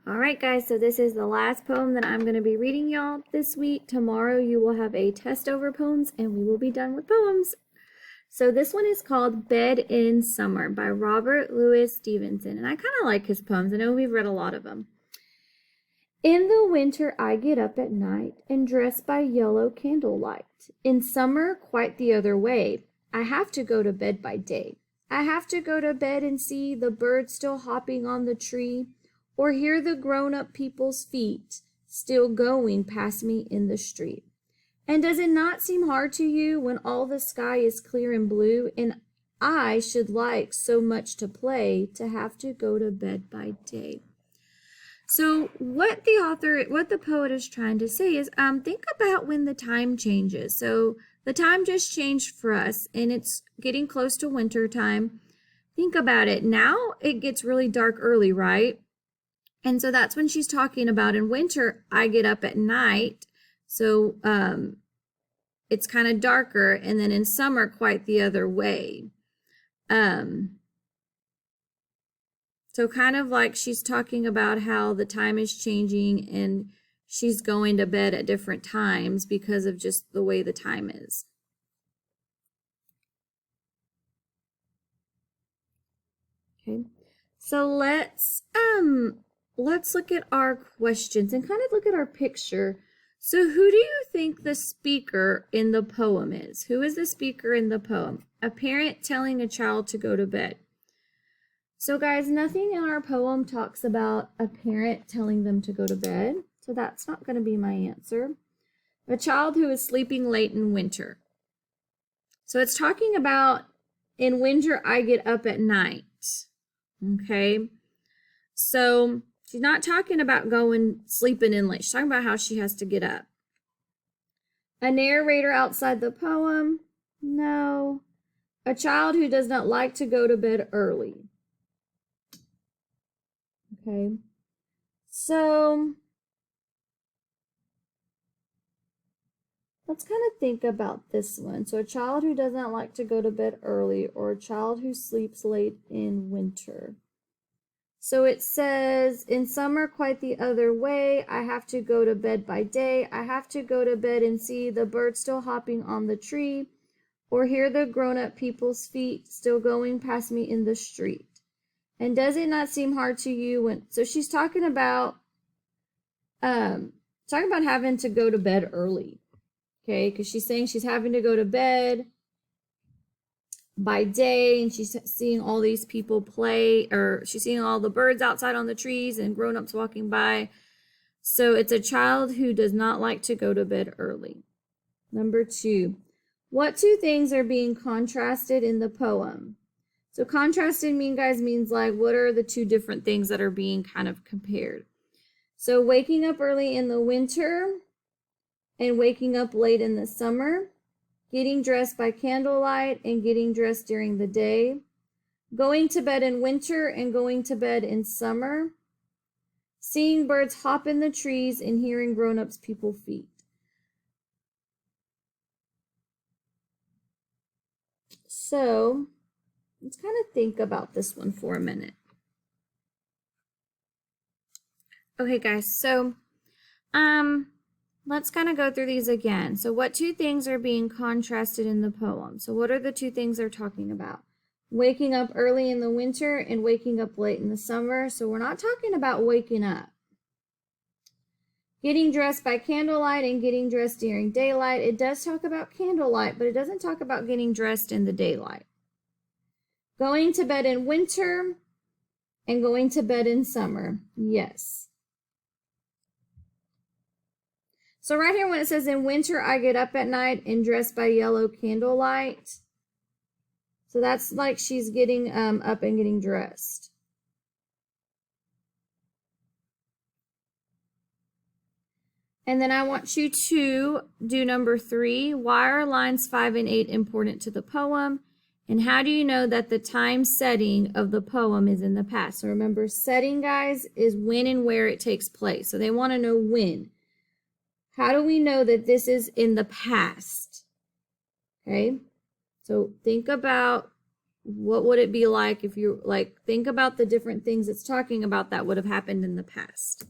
All right, guys, so this is the last poem that I'm going to be reading y'all this week. Tomorrow you will have a test over poems and we will be done with poems. So this one is called Bed in Summer by Robert Louis Stevenson. And I kind of like his poems. I know we've read a lot of them. In the winter I get up at night and dress by yellow candlelight. In summer, quite the other way. I have to go to bed by day. I have to go to bed and see the birds still hopping on the tree, or hear the grown-up people's feet still going past me in the street. And does it not seem hard to you when all the sky is clear and blue, and I should like so much to play to have to go to bed by day? So what the poet is trying to say is, think about when the time changes. So the time just changed for us, and it's getting close to winter time. Think about it. Now it gets really dark early, right? And so that's when she's talking about in winter, I get up at night. So it's kind of darker. And then in summer, quite the other way. So kind of like she's talking about how the time is changing and she's going to bed at different times because of just the way the time is. Okay. So let's look at our questions and kind of look at our picture. So who do you think the speaker in the poem is? Who is the speaker in the poem? A parent telling a child to go to bed. So guys, nothing in our poem talks about a parent telling them to go to bed. So that's not going to be my answer. A child who is sleeping late in winter. So it's talking about in winter, I get up at night. Okay. So she's not talking about sleeping in late. She's talking about how she has to get up. A narrator outside the poem? No. A child who does not like to go to bed early. Okay. So let's kind of think about this one. So a child who does not like to go to bed early, or a child who sleeps late in winter. So it says, in summer, quite the other way. I have to go to bed by day. I have to go to bed and see the birds still hopping on the tree, or hear the grown-up people's feet still going past me in the street. And does it not seem hard to you when... So she's talking about having to go to bed early. Okay, because she's saying she's having to go to bed by day, and she's seeing all these people play, or she's seeing all the birds outside on the trees and grown-ups walking by. So it's a child who does not like to go to bed early. Number 2, what two things are being contrasted in the poem? So contrasted means like, what are the two different things that are being kind of compared? So waking up early in the winter and waking up late in the summer, getting dressed by candlelight and getting dressed during the day, going to bed in winter and going to bed in summer, seeing birds hop in the trees and hearing grown-ups people's feet. So let's kind of think about this one for a minute. Okay, guys, so let's kind of go through these again. So what two things are being contrasted in the poem? So what are the two things they're talking about? Waking up early in the winter and waking up late in the summer. So we're not talking about waking up. Getting dressed by candlelight and getting dressed during daylight. It does talk about candlelight, but it doesn't talk about getting dressed in the daylight. Going to bed in winter and going to bed in summer. Yes. So right here when it says in winter, I get up at night and dressed by yellow candlelight. So that's like she's getting up and getting dressed. And then I want you to do number 3. Why are lines 5 and 8 important to the poem? And how do you know that the time setting of the poem is in the past? So remember, setting, guys, is when and where it takes place. So they want to know when. How do we know that this is in the past? Okay, so think about what would it be like if you like think about the different things it's talking about that would have happened in the past?